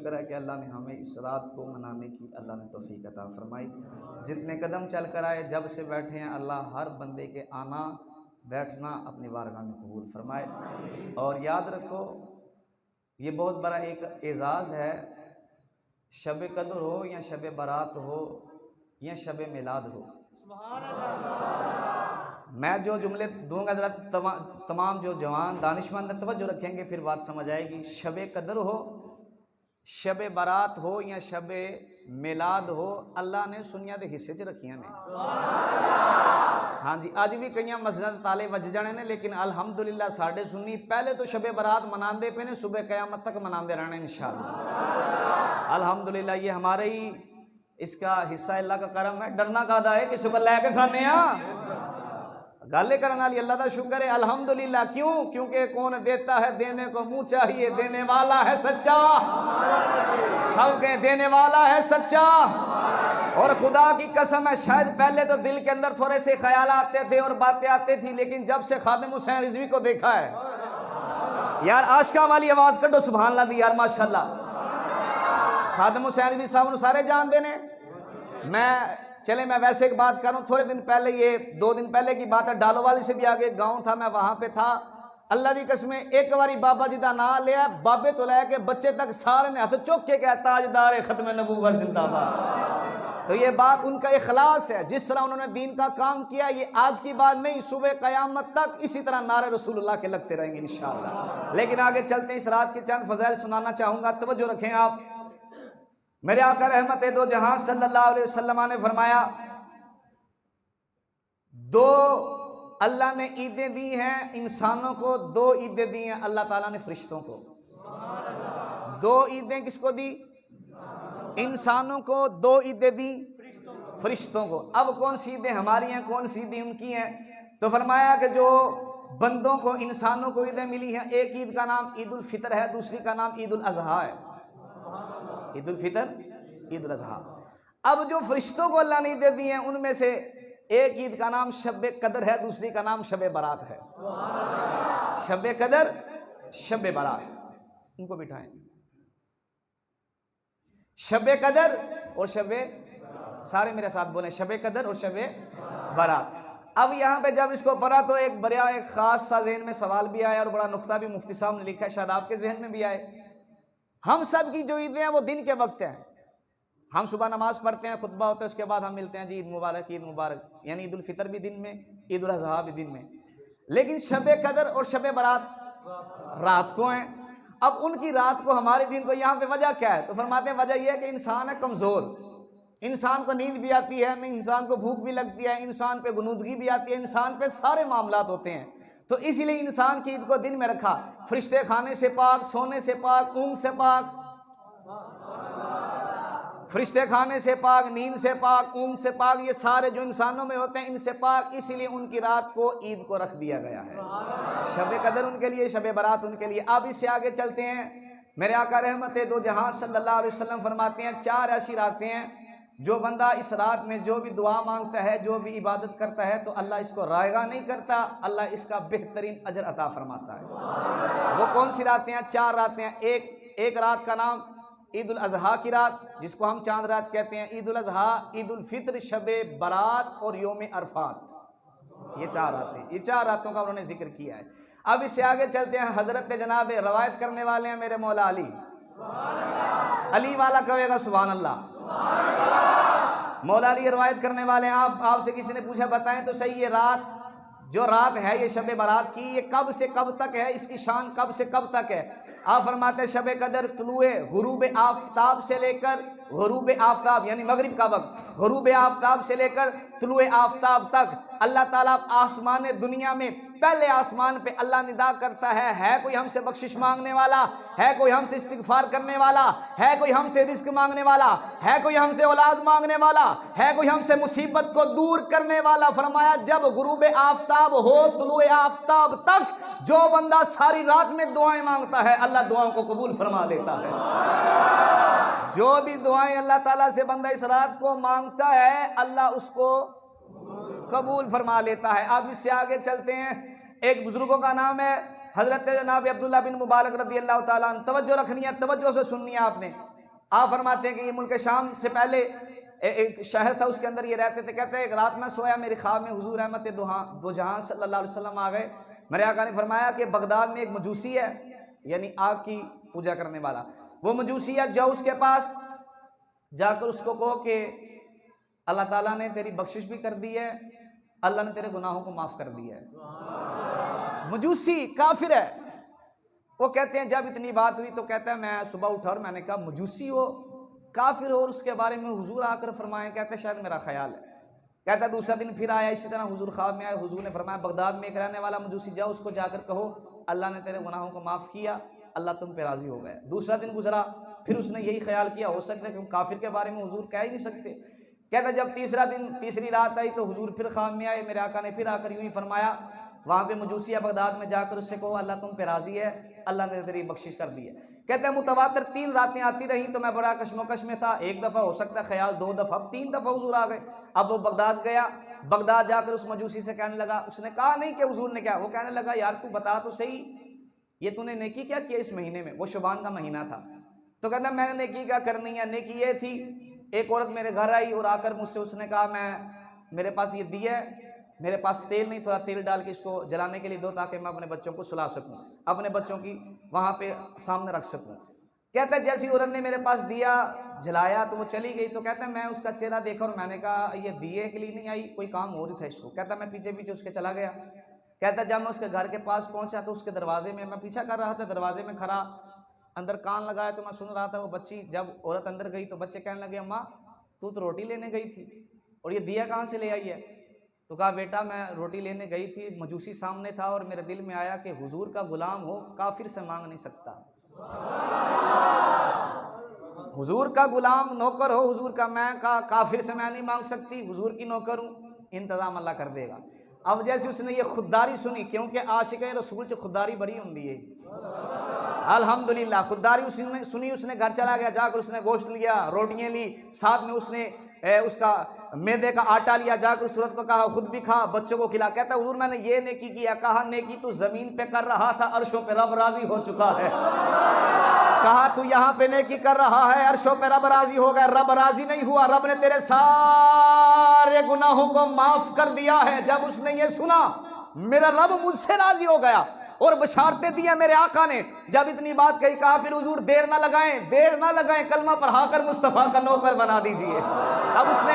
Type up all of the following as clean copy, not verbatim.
शुक्र है कि अल्लाह ने हमें इस रात को मनाने की अल्लाह ने तौफीक अता फरमाई। जितने कदम चल कर आए, जब से बैठे हैं, अल्लाह हर बंदे के आना बैठना अपनी बारगाह में कबूल फरमाए। और याद रखो, ये बहुत बड़ा एक एजाज़ है, शब कदर हो या शब बारात हो या शब मिलाद हो। मैं जो जुमले दूंगा ज़रा तमाम जो जवान दानिशमंद तवज्जो रखेंगे, फिर बात समझ आएगी। शब कदर हो, शब बारात हो या शब मिलाद हो, अल्लाह ने सुनिया के हिस्से च रखिया ने। हाँ जी, अज भी कई मस्जिद ताले वज जाने ने, लेकिन अल्हम्दुलिल्लाह साढ़े सुन्नी पहले तो शब बारात मनाते पे ने, सुबह क़यामत तक मनाते रहने इंशाअल्लाह। अल्हम्दुलिल्लाह ये हमारे ही इसका हिस्सा, अल्लाह का करम है। डरना कादा है कि सुबह लैके खाने गाले करने वाली अल्लाह का शुक्र है अल्हम्दुलिल्लाह। क्यों? क्योंकि कौन देता है, देने को मुंह चाहिए, देने वाला है सच्चा, सबके देने वाला है सच्चा। और खुदा की कसम है, शायद पहले तो दिल के अंदर थोड़े से ख्याल आते थे और बातें आती थी, लेकिन जब से खादिम हुसैन रिजवी को देखा है, यार आशिका वाली आवाज करो सुभान अल्लाह दी यार, माशाल्लाह। खादिम हुसैन रिजवी साहब सारे जानते ने। मैं वैसे एक बात करूं, थोड़े दिन पहले, ये 2 दिन पहले की बात है, डालोवाली से भी आगे गांव था, मैं वहां पे था। अल्लाह की कसम, एक बारी बाबा जी का नाम लिया, बाबे तो लैके बच्चे तक सारे ने हाथ चौक के कहा ताजदार खत्म नबूवत जिंदाबाद। तो ये बात उनका इखलास है, जिस तरह उन्होंने दीन का काम किया, ये आज की बात नहीं, सुबह क़यामत तक इसी तरह नारे रसूलुल्लाह के लगते रहेंगे इंशाअल्लाह। लेकिन आगे चलते हैं, इस रात के चंद फज़ाइल सुनाना चाहूंगा, तवज्जो रखें आप। मेरे आका रहमत दो जहां सल्लल्लाहु अलैहि वसल्लम ने फरमाया, 2 अल्लाह ने ईदें दी हैं इंसानों को, 2 ईदें दी हैं अल्लाह ताला ने फरिश्तों को। 2 ईदें किसको दी? इंसानों को। 2 ईदें दी फरिश्तों को। अब कौन सी ईदें हमारी हैं, कौन सी ईदें उनकी हैं? तो फरमाया कि जो बंदों को, इंसानों को ईदें मिली हैं, एक ईद का नाम ईद उल फितर है, दूसरी का नाम ईद उल अजहा है। ईद उल फितर, ईद उल अजहा। अब जो फरिश्तों को अल्लाह ने ईदें दी हैं, उनमें से एक ईद का नाम शब कदर है, दूसरी का नाम शब बारात है। शब कदर, शब बारात, उनको बिठाएं। शब कदर और शब, सारे मेरे साथ बोले, शब कदर और शब बारात। अब यहाँ पे जब इसको पढ़ा तो एक बड़ा, एक खास सा जहन में सवाल भी आया और बड़ा नुक्ता भी मुफ्ती साहब ने लिखा है, शायद आपके जहन में भी आए। हम सब की जो ईदें हैं वो दिन के वक्त हैं। हम सुबह नमाज पढ़ते हैं, खुतबा होता है, उसके बाद हम मिलते हैं जी ईद मुबारक, ईद मुबारक, यानी ईद उल फितर भी दिन में, ईद उल अजहा भी दिन में। लेकिन शब कदर और शब बारात रात को हैं। अब उनकी रात को, हमारे दिन को, यहाँ पे वजह क्या है? तो फरमाते हैं वजह यह है कि इंसान है कमजोर, इंसान को नींद भी आती है, नहीं इंसान को भूख भी लगती है, इंसान पे गुनूदगी भी आती है, इंसान पे सारे मामलात होते हैं। तो इसीलिए इंसान की ईद को दिन में रखा। फरिश्ते खाने से पाक, सोने से पाक, ऊँग से पाक, फरिश्ते खाने से पाक, नींद से पाक, ऊँग से पाक, ये सारे जो इंसानों में होते हैं इनसे पाक, इसीलिए उनकी रात को ईद को रख दिया गया है। शब कदर उनके लिए, शब बारात उनके लिए। अब इससे आगे चलते हैं। मेरे आका रहमत दो जहां सल्लल्लाहु अलैहि वसल्लम फरमाते हैं, 4 ऐसी रातें हैं जो बंदा इस रात में जो भी दुआ मांगता है, जो भी इबादत करता है, तो अल्लाह इसको रायगा नहीं करता, अल्लाह इसका बेहतरीन अजर अता फरमाता है। वो कौन सी रातें हैं? 4 रातें हैं। एक रात का नाम ईद उल अजहा की रात, जिसको हम चांद रात कहते हैं। ईद उल अजहा, ईद उल फितर, शब बारात और योम अरफात, ये 4 रातें, ये 4 रातों का उन्होंने जिक्र किया है। अब इससे आगे चलते हैं। हजरत जनाब रवायत करने वाले हैं मेरे मौला अली, अली वाला कहेगा सुभान अल्लाह। मौला अली रवायत करने वाले हैं। आपसे किसी ने पूछा बताएं तो सही, ये रात, जो रात है ये शब बारात की, ये कब से कब तक है, इसकी शान कब से कब तक है? आप फरमाते हैं शब कदर तुलुए गुरूब आफ्ताब से लेकर, गुरूब आफ्ताब यानी मगरिब का वक्त, गुरूब आफ्ताब से लेकर तुलुए आफ्ताब तक अल्लाह ताला आसमान दुनिया में पहले आसमान पे अल्लाह निदा करता है कोई हमसे बख्शिश मांगने वाला, है कोई हमसे इस्तिगफार करने वाला, है कोई हमसे रिस्क मांगने वाला, है कोई हमसे औलाद मांगने वाला, है कोई हमसे मुसीबत को दूर करने वाला। फरमाया जब गुरूब आफ्ताब हो, तुलुए आफ्ताब तक जो बंदा सारी रात में दुआएं मांगता है, अल्लाह दुआओं को कबूल फरमा लेता है। जो भी दुआएं अल्लाह ताला से बंदा इस रात को मांगता है, अल्लाह उसको कबूल फरमा लेता है। अब इससे आगे चलते हैं। एक बुजुर्गों का नाम है हजरत जनाब अब्दुल्ला बिन मुबारक रदी अल्लाह ताला अन्हु। तवज्जो रखनी है, तवज्जो से सुननी है आपने। आप फरमाते हैं कि ये मुल्क शाम से पहले एक शहर था, उसके अंदर ये रहते थे। कहते हैं एक रात में सोया, मेरे ख्वाब में हुजूर रहमत दो जहां सल्लल्लाहु अलैहि वसल्लम आ गए। मेरे आका ने फरमाया कि बगदाद में एक मजूसी है, यानी आग की पूजा करने वाला, वो मजूसी है, जाओ उसके पास जाकर उसको कहो कि अल्लाह ताला ने तेरी बख्शिश भी कर दी है, अल्लाह ने तेरे गुनाहों को माफ कर दिया है। मजूसी काफिर है। वो कहते हैं जब इतनी बात हुई तो कहता है मैं सुबह उठा और मैंने कहा मजूसी हो, काफिर हो, और उसके बारे में हुजूर आकर फरमाए। कहते हैं शायद मेरा ख्याल है। कहता है दूसरा दिन फिर आया, इसी तरह हुजूर ख्वाब में आए। हुजूर ने फरमाया बगदाद में एक रहने वाला मजूसी, जाओ उसको जाकर कहो अल्लाह ने तेरे गुनाहों को माफ़ किया, अल्लाह तुम पे राज़ी हो गए। दूसरा दिन गुजरा, फिर उसने यही ख्याल किया हो सकता है कि काफिर के बारे में हुजूर कह ही नहीं सकते। कहता जब तीसरा दिन तीसरी रात आई तो हुजूर फिर ख्वाब में आए। मेरे आका ने फिर आकर यूँ ही फरमाया, वहाँ पे मजूसी है बगदाद में, जाकर उससे कहो अल्लाह तुम पे राज़ी है, अल्लाह ने तेरी बख्शिश कर दी है। कहते हैं मुतवातर 3 रातें आती रही तो मैं बड़ा कश्मकश में था। एक दफ़ा हो सकता है ख्याल, 2 दफ़ा, अब 3 दफ़ा हुजूर आ गए। अब वो बगदाद गया, बगदाद जाकर उस मजूसी से कहने लगा, उसने कहा नहीं कि हुजूर ने क्या, वो कहने लगा यार तू बता तो सही, ये तूने नेकी क्या किया इस महीने में? वो शुबान का महीना था। तो कहता मैंने नेकी क्या करनी है, नेकी ये थी, एक औरत मेरे घर आई और आकर मुझसे उसने कहा मेरे पास ये दिया है, मेरे पास तेल नहीं, थोड़ा तेल डाल के इसको जलाने के लिए दो ताकि मैं अपने बच्चों को सुला सकूं, अपने बच्चों की वहाँ पे सामने रख सकूं। कहता है जैसी औरत ने मेरे पास दिया जलाया तो वो चली गई। तो कहता है मैं उसका चेहरा देखा और मैंने कहा ये दिए के लिए नहीं आई, कोई काम हो रही था इसको। कहता मैं पीछे पीछे उसके चला गया। कहता जब मैं उसके घर के पास पहुंचा तो उसके दरवाजे में, मैं पीछा कर रहा था, दरवाजे में खड़ा, अंदर कान लगाया तो मैं सुन रहा था। वो बच्ची जब औरत अंदर गई तो बच्चे कहने लगे अम्मा तू तो रोटी लेने गई थी और ये दिया कहाँ से ले आई है? तो कहा बेटा मैं रोटी लेने गई थी, मजूसी सामने था और मेरे दिल में आया कि हुजूर का गुलाम हो, काफिर से मांग नहीं सकता। हुजूर का गुलाम नौकर हो, हुजूर का, मैं काफिर से मैं नहीं मांग सकती, हुजूर की नौकर हूँ, इंतजाम अल्लाह कर देगा। अब जैसे उसने ये खुददारी सुनी, क्योंकि आशिक रसूल च खुददारी बड़ी होंगी है, अल्हम्दुलिल्लाह खुददारी उसने सुनी, उसने घर चला गया, जाकर उसने गोश्त लिया, रोटियां ली, साथ में उसने उसका मैदे का आटा लिया, जाकर उस औरत को कहा खुद भी खा, बच्चों को खिला। कहता हुजूर मैंने ये नेकी किया। कहा नेकी तू जमीन पे कर रहा था, अर्शों पे रब राजी हो चुका है। कहा तू यहाँ पे नेकी कर रहा है, अर्शों पे रब राजी हो गया। रब राजी नहीं हुआ, रब ने तेरे सारे गुनाहों को माफ कर दिया है। जब उसने ये सुना मेरा रब मुझसे राजी हो गया और बशारतें दिया मेरे आका ने। जब इतनी बात कही कहा फिर हुजूर देर ना लगाएं, कलमा पढ़ाकर मुस्तफा का नौकर बना दीजिए। अब उसने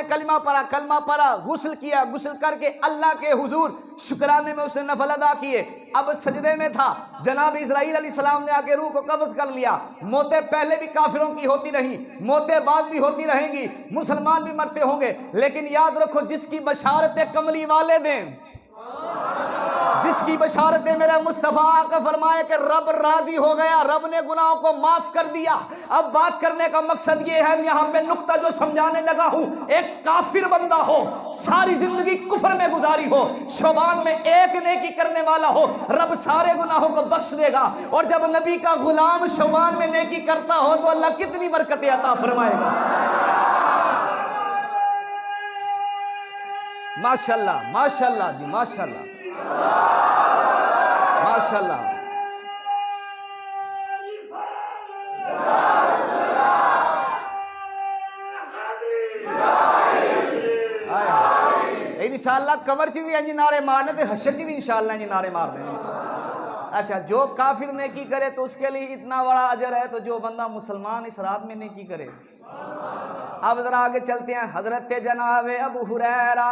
कलमा पढ़ा, गुस्ल किया, गुस्ल करके अल्लाह के हुजूर शुक्राने में उसने नफल अदा किए। अब सजदे में था, जनाब इस्राईल अलैहिस्सलाम ने आके रूह को कब्ज कर लिया। मौतें पहले भी काफिरों की होती रही, मौतें बाद भी होती रहेंगी, मुसलमान भी मरते होंगे, लेकिन याद रखो जिसकी बशारतें कमली वाले दें, जिसकी बशारतें मेरे मुस्तफा का फरमाए कि रब राजी हो गया, रब ने गुनाहों को माफ कर दिया। अब बात करने का मकसद ये है, यहाँ पे नुक्ता जो समझाने लगा हूं, एक काफिर बंदा हो, सारी जिंदगी कुफर में गुजारी हो, शबान में एक नेकी करने वाला हो, रब सारे गुनाहों को बख्श देगा। और जब नबी का गुलाम शबान में नेकी करता हो तो अल्लाह कितनी बरकतें अता फरमाएगा। माशाल्लाह, माशाल्लाह जी, माशाल्लाह, माशाल्लाह। इंशाल्लाह कबर च भी इंज नारे मारने थे, हशर च भी इंशाल्लाह इंज नारे मार देने। अच्छा जो काफिर नेकी करे तो उसके लिए इतना बड़ा अजर है, तो जो बंदा मुसलमान इस रात में नेकी करे। अब जरा आगे चलते हैं। हजरत जनाब अबू हुरैरा,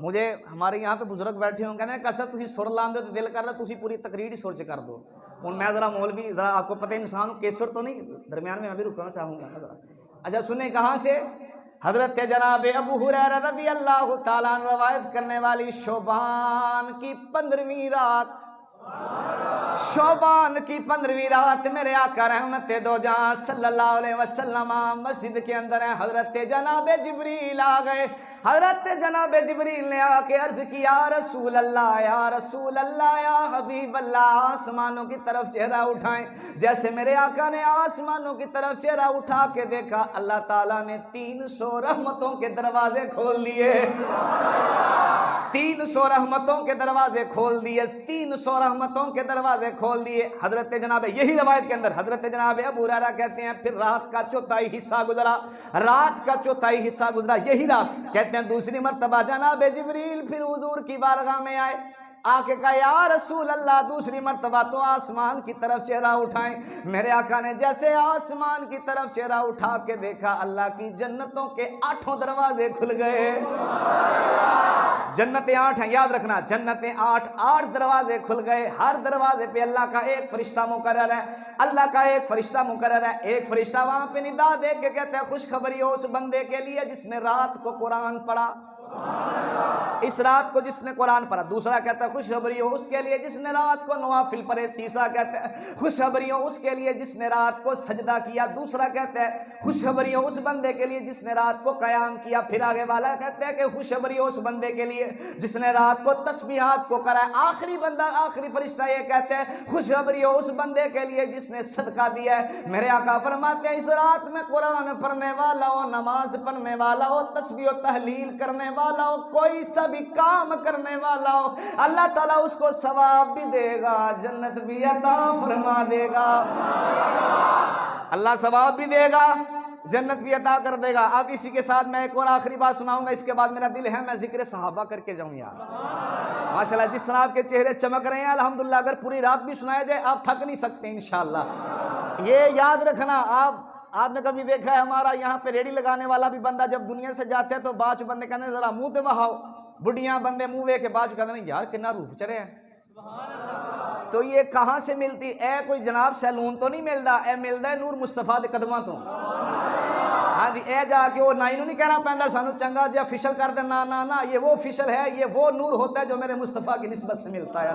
मुझे हमारे यहाँ पे बुजुर्ग बैठे होंगे, कहते हैं कसर तुसी सुर लांदे तो दिल कर रहा तुसी पूरी तकरीर ही सुर च कर दो। और मैं जरा मौलवी, जरा आपको पता है इंसान केसर तो नहीं, दरमियान में मैं भी रुकना चाहूँगा जरा। अच्छा सुने कहाँ से? हजरत जनाब अबू हुरैरा रज़ी अल्लाह ताला अन्हु रवायत करने वाली शोबान की 15वीं रात, शोबान की 15वीं रात मेरे आका रहमत दो जहां सल्लल्लाहु अलैहि वसल्लम मस्जिद के अंदर है। हजरत जनाब जिब्रील आ गए। हजरत जनाब जिब्रील ने आके अर्ज किया रसूल अल्लाह, या रसूल अल्लाह, या हबीब अल्लाह, आसमानों की तरफ चेहरा उठाएं। जैसे मेरे आका ने आसमानों की तरफ चेहरा उठा के देखा, अल्लाह ताला ने 300 रहमतों के दरवाजे खोल दिए। 300 रहमतों के दरवाजे खोल दिए, 300 रहमतों के दरवाजे खोल दिए। हजरत जनाब, यही रवायत के अंदर हजरत जनाब अबू हुरैरा कहते हैं फिर रात का चौथाई हिस्सा गुजरा, रात का चौथाई हिस्सा गुजरा, यही रात कहते हैं दूसरी मर्तबा जनाब जिब्रील फिर हुजूर की बारगाह में आए, आके कहा या रसूल अल्लाह, दूसरी मर्तबा तो आसमान की तरफ चेहरा उठाएं। मेरे आका ने जैसे आसमान की तरफ चेहरा उठा के देखा, अल्लाह की जन्नतों के 8 दरवाजे खुल गए। जन्नतें 8 हैं, याद रखना, जन्नतें 8 दरवाजे खुल गए। हर दरवाजे पे अल्लाह का एक फरिश्ता मुकर्रर है, अल्लाह का एक फरिश्ता मुकर्रर है। एक फरिश्ता वहां पे निदा दे के कहते हैं खुशखबरी हो उस बंदे के लिए जिसने रात को कुरान पढ़ा, इस रात को जिसने कुरान पढ़ा। दूसरा कहता है खुशखबरी हो उसके लिए जिसने रात को नवाफिल पढ़े। तीसरा कहता है खुशखबरी हो उसके लिए जिसने रात को सजदा किया। दूसरा कहता है खुशखबरी हो उस बंदे के लिए जिसने रात को कयाम किया। फिर आगे वाला कहता है कि खुशखबरी हो उस बंदे के लिए जिसने रात को तस्बीहात को करा। आखिरी बंदा, आखिरी फरिश्ता ये कहते हैं खुशखबरी हो उस बंदे के लिए जिसने सदका दिया है। मेरे आका फरमाते हैं इस रात में कुरान पढ़ने वाला हो, नमाज पढ़ने वाला हो, तस्बीह और तहलील करने वाला हो, कोई सा भी काम करने वाला हो, अल्लाह ताला उसको सवाब भी देगा, जन्नत भी अता फरमा देगा। अल्लाह सवाब भी देगा, जन्नत भी अता कर देगा। अब इसी के साथ मैं एक और आखिरी बात सुनाऊंगा, इसके बाद मेरा दिल है मैं जिक्र सहाबा करके जाऊं यार। माशाल्लाह जिस तरह आपके चेहरे चमक रहे हैं अल्हम्दुलिल्लाह, अगर पूरी रात भी सुनाया जाए आप थक नहीं सकते इंशाअल्लाह। ये याद रखना, आपने कभी देखा है हमारा यहाँ पे रेडी लगाने वाला भी बंदा जब दुनिया से जाते हैं तो बाच बंदे कहते हैं जरा मुंह ते बहाओ, बुढ़िया बंदे मुंह वे के बाच कहते हैं यार कितना रूप चढ़े हैं। तो ये कहाँ से मिलती है? कोई जनाब सैलून तो नहीं मिलता, ए मिलता है नूर मुस्तफा दे कदमां तो। हाँ जी, ए जाके वो नाई नहीं कहना पैंदा सानू चंगा जा फिशल कर दे, ना ना ना, ये वो फिशल है, ये वो नूर होता है जो मेरे मुस्तफा की निस्बत से मिलता है।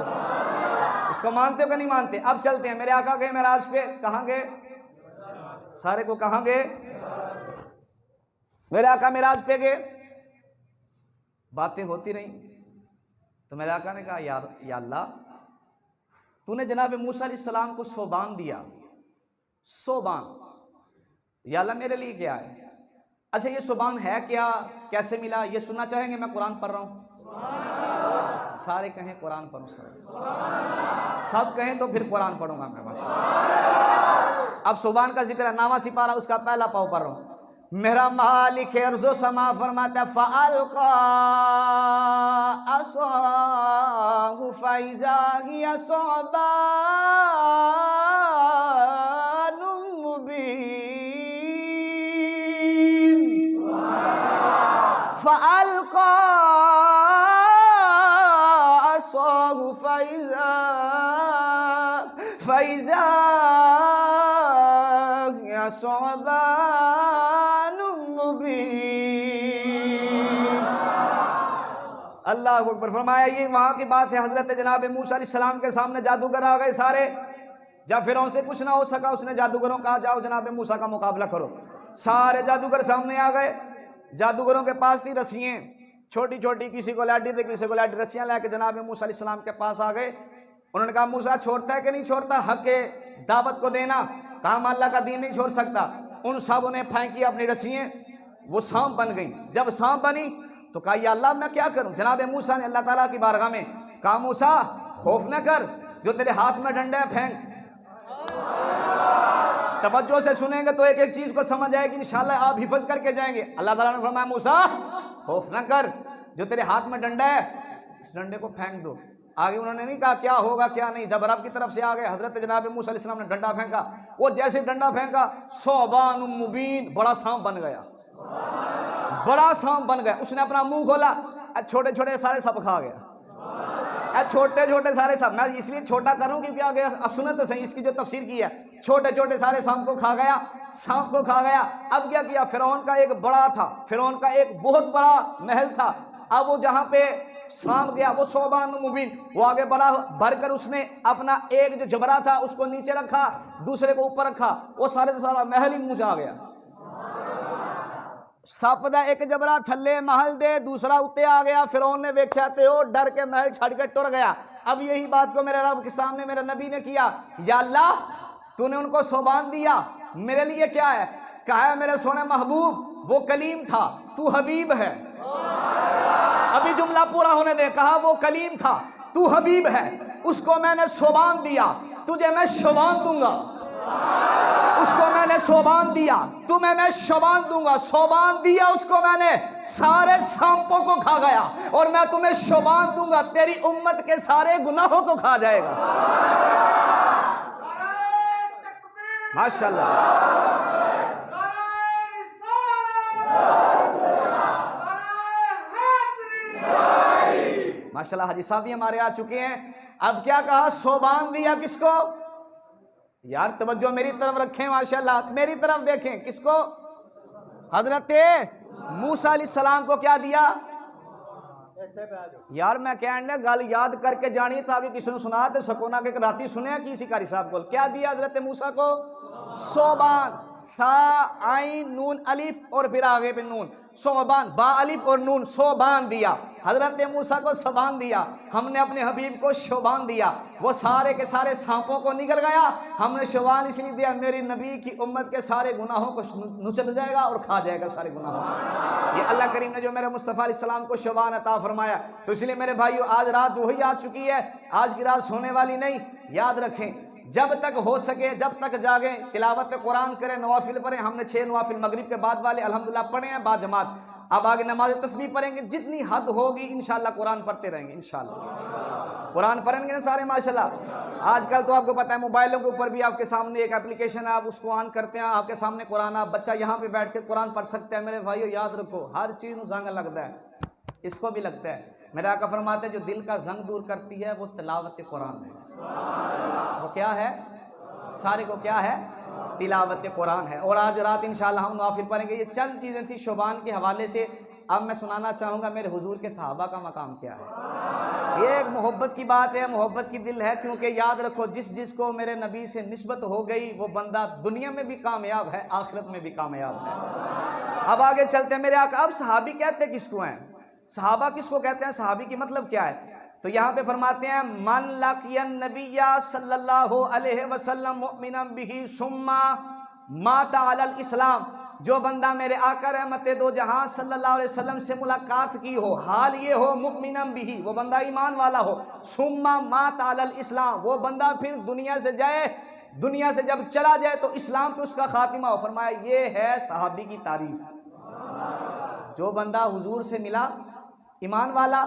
इसको मानते हो कि नहीं मानते? अब चलते हैं, मेरे आका गए मेराज पे, कहाँ गए? सारे को कहाँ गए? मेरे आका मेराज पे गए, बातें होती रही तो मेरे आका ने कहा यार या अल्लाह, तूने जनाब मूसा अलैहिस्सलाम को सोबान दिया, सोबान, या अल्लाह मेरे लिए क्या है? अच्छा ये सोबान है क्या, कैसे मिला, ये सुनना चाहेंगे? मैं कुरान पढ़ रहा हूँ। सारे कहें कुरान पढ़ो, सब कहें तो फिर कुरान पढ़ूंगा मैं माशाअल्लाह। अब सोबान का जिक्र है, नामा सिपारा उसका पहला पाव पढ़ रहा हूँ। मेरा मालिक अर्ज़ो समा फरमाता फ़अल्क़ा असाहु फ़इज़ा हिया सुबानुम मुबीन। फ़अल्क़ा असाहु फ़इज़ा हिया सुबानुम मुबीन। अल्लाह अकबर। फरमाया ये वहां की बात है, हजरत जनाब मूसा अलैहिस्सलाम के सामने जादूगर आ गए सारे। जब फिरौन से कुछ ना हो सका उसने जादूगरों कहा जाओ जनाब मूसा का मुकाबला करो। सारे जादूगर सामने आ गए। जादूगरों के पास थी रस्सियां छोटी छोटी, किसी को लाठी थी किसी को लाठी, रस्सियां लेके जनाब मूसा अलैहिस्सलाम के पास आ गए। उन्होंने कहा मूसा छोड़ता है कि नहीं छोड़ता हक के दावत को देना? कहा मैं अल्लाह का दीन नहीं छोड़ सकता। उन सबों ने फेंकी अपनी रस्सियां, वो सांप बन गई। जब सांप बनी तो कहा या अल्लाह मैं क्या करूं? जनाब मूसा ने अल्लाह ताला की बारगाह में कहा मूसा खौफ न कर, जो तेरे हाथ में डंडा है फेंक। तवज्जो से सुनेंगे तो एक एक चीज को समझ आएगी इंशाअल्लाह, आप हिफज करके जाएंगे। अल्लाह ताला ने फरमाया मूसा खौफ न कर, जो तेरे हाथ में डंडा है इस डंडे को फेंक दो। आगे उन्होंने नहीं कहा क्या होगा क्या नहीं। जब रब की तरफ से आ गए हजरत जनाब मूसा अलैहिस्सलाम ने डंडा फेंका, वो जैसे डंडा फेंका सोबानुम मुबीन, बड़ा सांप बन गया, बड़ा सांप बन गया। उसने अपना मुंह खोला, छोटे छोटे सारे सांप खा गया। छोटे छोटे सारे सांप, मैं इसलिए छोटा करूं क्योंकि आगे अब सुनो तो सही इसकी जो तफसीर की है। छोटे छोटे सारे सांप को खा गया, सांप को खा गया। अब क्या किया? फिरौन का एक बड़ा था, फिरौन का एक बहुत बड़ा महल था। अब वो जहां पे सांप गया वो सोबान मुबीन, वो आगे बड़ा भरकर उसने अपना एक जो जबरा था उसको नीचे रखा, दूसरे को ऊपर रखा, वो सारे का सारा महल ही मुंह आ गया। सप दा एक जबरा थल्ले महल दे, दूसरा उत्ते आ गया। फिरौन ने वेख्या ते ओ डर के महल छड़ के टुर गया। अब यही बात को मेरे रब के सामने मेरे नबी ने किया, या अल्लाह तूने उनको सोबान दिया, मेरे लिए क्या है? कहा मेरे सोने महबूब वो कलीम था, तू हबीब है। अभी जुमला पूरा होने दे। कहा वो कलीम था, तू हबीब है, उसको मैंने सोबान दिया, तुझे मैं शोबान दूंगा। उसको मैंने सोबान दिया, तुम्हें मैं शोबान दूंगा। सोबान दिया उसको मैंने, सारे सांपों को खा गया, और मैं तुम्हें शोबान दूंगा, तेरी उम्मत के सारे गुनाहों को खा जाएगा। माशाल्लाह। माशाल्लाह हाजी साहब भी हमारे आ चुके हैं। अब क्या कहा, सोबान दिया किसको? यार तवज्जो मेरी तरफ रखें, माशाल्लाह मेरी तरफ देखें। किसको? हजरत मूसा अलैहिस्सलाम को क्या दिया? यार मैं कहने गल याद करके जानी ताकि किसी ने सुना तो सकोना के राती सुने किसी कारी साहब को। क्या दिया हजरत मूसा को? सोबान, सा आइन नून अलिफ और फिर आगे पे नून, सोबान, बा अलिफ और नून, सोबान दिया। हजरत मूसा को सोबान दिया, हमने अपने हबीब को शोबान दिया। वो सारे के सारे सांपों को निकल गया। हमने शोबान इसलिए दिया, मेरी नबी की उम्मत के सारे गुनाहों को नुचल जाएगा और खा जाएगा सारे गुनाहों। ये अल्लाह करीम ने जो मेरे मुस्तफ़ा अलैहिस्सलाम को शोबान अता फरमाया। तो इसलिए मेरे भाइयों आज रात वही आ चुकी है, आज की रात सोने वाली नहीं। याद रखें, जब तक हो सके जब तक जागे, तिलावत कुरान करें, नवाफिल पढ़ें। हमने 6 नवाफिल मगरिब के बाद वाले अल्हम्दुलिल्लाह पढ़े हैं बाजमात। अब आगे नमाज तस्बीह पढ़ेंगे, जितनी हद होगी इंशाअल्लाह कुरान पढ़ते रहेंगे। इंशाअल्लाह कुरान पढ़ेंगे ना सारे माशाल्लाह। आजकल तो आपको पता है मोबाइलों के ऊपर भी आपके सामने एक एप्लीकेशन है, आप उसको ऑन करते हैं, आपके सामने कुरान, आप बच्चा यहाँ पे बैठ के कुरान पढ़ सकते हैं। मेरे भाइयों याद रखो, हर चीज़ जंग लगता है, इसको भी लगता है। मेरा आका फरमाते हैं जो दिल का जंग दूर करती है वो तिलावत कुरान है। वो क्या है? सारे को क्या है? तिलावत कुरान है। और आज रात इंशाअल्लाह हम नवाफिल पढ़ेंगे। ये चंद चीज़ें थी शोबान के हवाले से। अब मैं सुनाना चाहूँगा मेरे हुजूर के सहाबा का मकाम क्या है। ये एक मोहब्बत की बात है, मोहब्बत की दिल है। क्योंकि याद रखो, जिसको मेरे नबी से निस्बत हो गई वो बंदा दुनिया में भी कामयाब है, आखिरत में भी कामयाब है। अब आगे चलते हैं मेरे आका। अब सहाबी कहते किसको हैं? सहाबा किसको कहते हैं? सहाबी की मतलब क्या है? तो यहाँ पे फरमाते हैं, मन लकियन नबिया सल्लल्लाहु अलैहि वसल्लम मुमिनन बिही सुम्मा माता अलल इस्लाम। जो बंदा मेरे आका रहमत दो जहां सल्लल्लाहु अलैहि वसल्लम से मुलाकात की हो, हाल ये हो मुमिनन बिही, वो बंदा ईमान वाला हो, सुम्मा माता अलल इस्लाम, वो बंदा फिर दुनिया से जाए, दुनिया से जब चला जाए तो इस्लाम पे उसका खातिमा हो। फरमाया ये है सहाबी की तारीफ। जो बंदा हुजूर से मिला ईमान वाला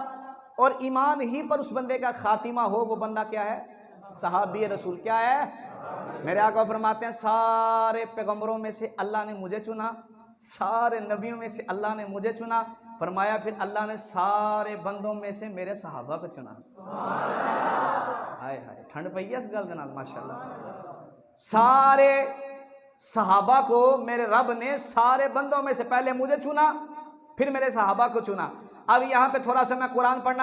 और ईमान ही पर उस बंदे का खातिमा हो, वो बंदा क्या है? सहाबी रसूल। क्या है? मेरे आका फरमाते हैं सारे पैगंबरों में से अल्लाह ने मुझे चुना, सारे नबियों में से अल्लाह ने मुझे चुना। फरमाया फिर अल्लाह ने सारे बंदों में से मेरे सहाबा को चुना। हाय हाय ठंड पई है इस गल के नाल माशाल्लाह। सारे सहाबा को मेरे रब ने सारे बंदों में से पहले मुझे चुना, फिर मेरे सहाबा को चुना। अब यहाँ पे थोड़ा सा मैं कुरान पढ़ना